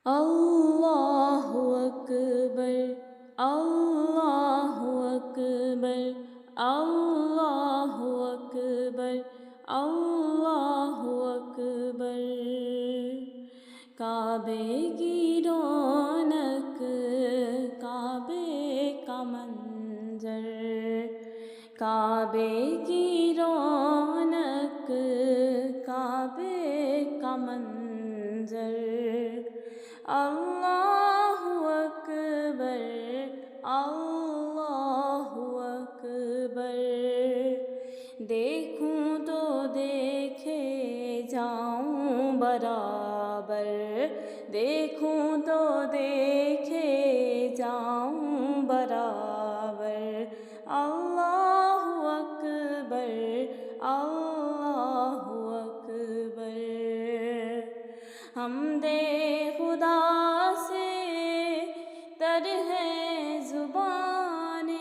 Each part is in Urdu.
اللہ اکبر، اللہ اکبر، اللہ اکبر، اللہ اکبر۔ کعبے کی رونق، کعبے کا منظر، کعبے کی رونق، کعبے کا منظر۔ اللہ اکبر، اللہ اکبر۔ دیکھوں تو دیکھے جاؤں برابر، دیکھوں تو دیکھے جاؤں برابر۔ اللہ اکبر، اللہ اکبر۔ حمد خدا سے تر ہے زبانیں،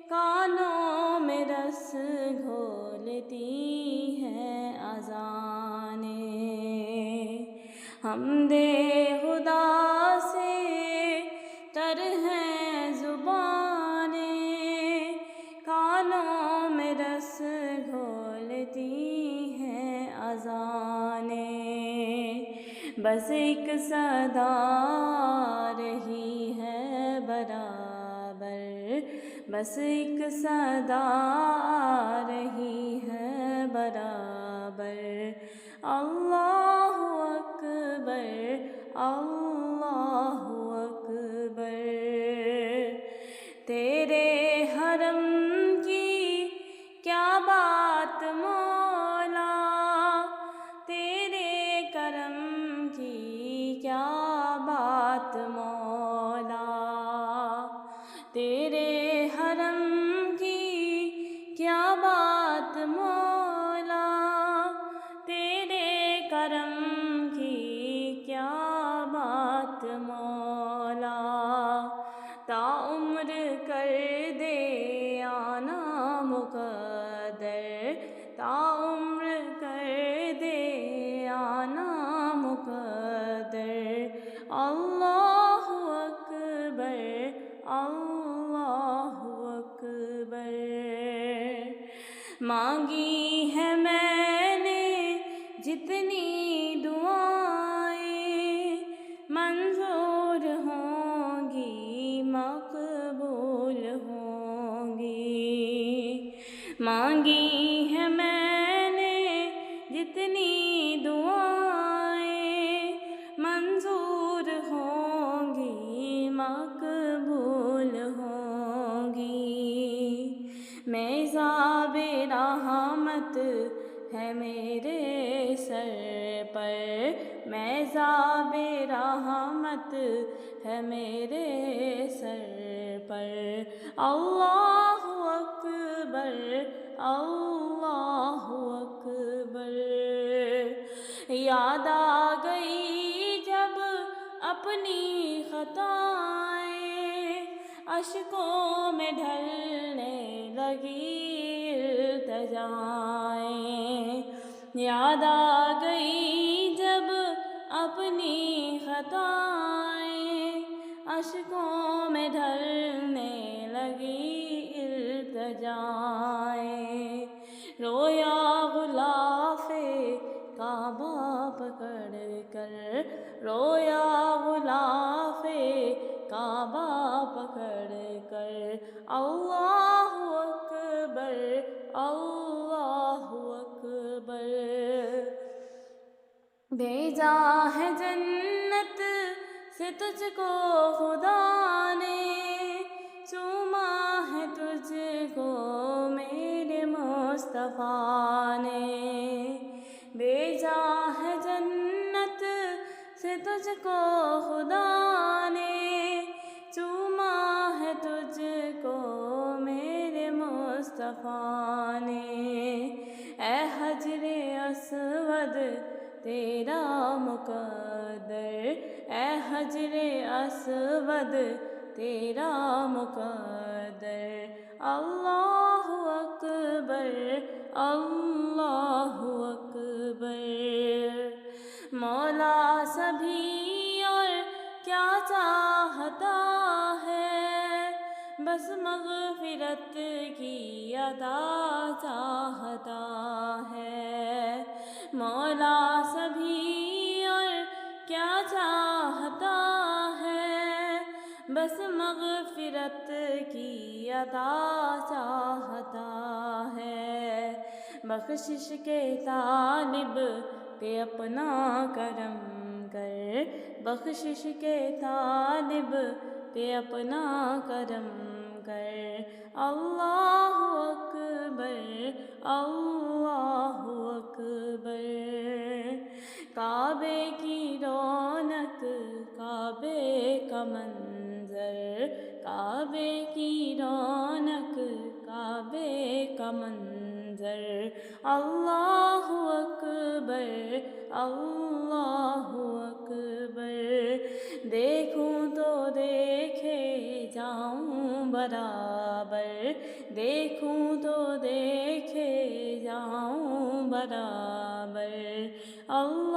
کانوں میں رس گھولتی ہیں اذانیں۔ حمد خدا سے تر ہیں زبانیں، کانوں میں رس گھولتی ہیں اذانیں۔ بس ایک صدا رہی ہے برابر، بس ایک صدا رہی ہے برابر۔ اللہ اکبر، اللہ اکبر۔ تیرے حرم کی کیا بات مولا، تیرے کرم کی کیا بات مولا، تیرے حرم کی کیا بات مولا، تیرے کرم کی کیا بات مولا۔ تا عمر کر دے آنا مقدر، تا عمر کر دے آنا مقدر۔ اللہ اکبر، اللہ اکبر۔ مانگی ہے میں نے جتنی دعائیں، منظور ہوں گی، مقبول ہوں گی۔ مانگی ہے میں نے جتنی دعائیں، منظور ہوں گی، مقبول ہوں گی۔ میزاب رحمت ہے میرے سر پر، میزاب رحمت ہے میرے سر پر۔ اللہ اکبر، اللہ اکبر۔ یاد آ گئی جب اپنی خطائیں، اشکوں میں ڈھلنے لگی التجائیں۔ یاد آ گئی جب اپنی خطائیں، اشکوں میں ڈھلنے لگی التجائیں۔ رویا غلاف کعبہ پکڑ کر، رویا غلاف کعبہ پکڑ کر۔ اللہ اکبر، اللہ اکبر۔ بھیجا ہے جنت سے تجھ کو خدا نے، چوما ہے تجھ کو میرے مصطفیٰ نے۔ بھیجا ہے جنت سے تجھ کو خدا نے، چوما ہے تجھ کو میرے مصطفیٰ نے۔ اے حجر اسود تیرا مقدر، اے حجر اسود تیرا مقدر۔ اللہ اکبر، اللہ اکبر۔ مولا سبھی بس مغفرت کی عطا چاہتا ہے مولا سبھی اور کیا چاہتا ہے بس مغفرت کی عطا چاہتا ہے بخشش کے طالب پہ اپنا کرم کر بخشش کے طالب پہ اپنا کرم کر اللہ اکبر اللہ اکبر کعبے کی رونق کعبے کا منظر کعبے کی رونق کعبے کا منظر اللہ اکبر اللہ اکبر دیکھوں تو دیکھے جاؤں برابر دیکھوں تو دیکھے جاؤں برابر اللہ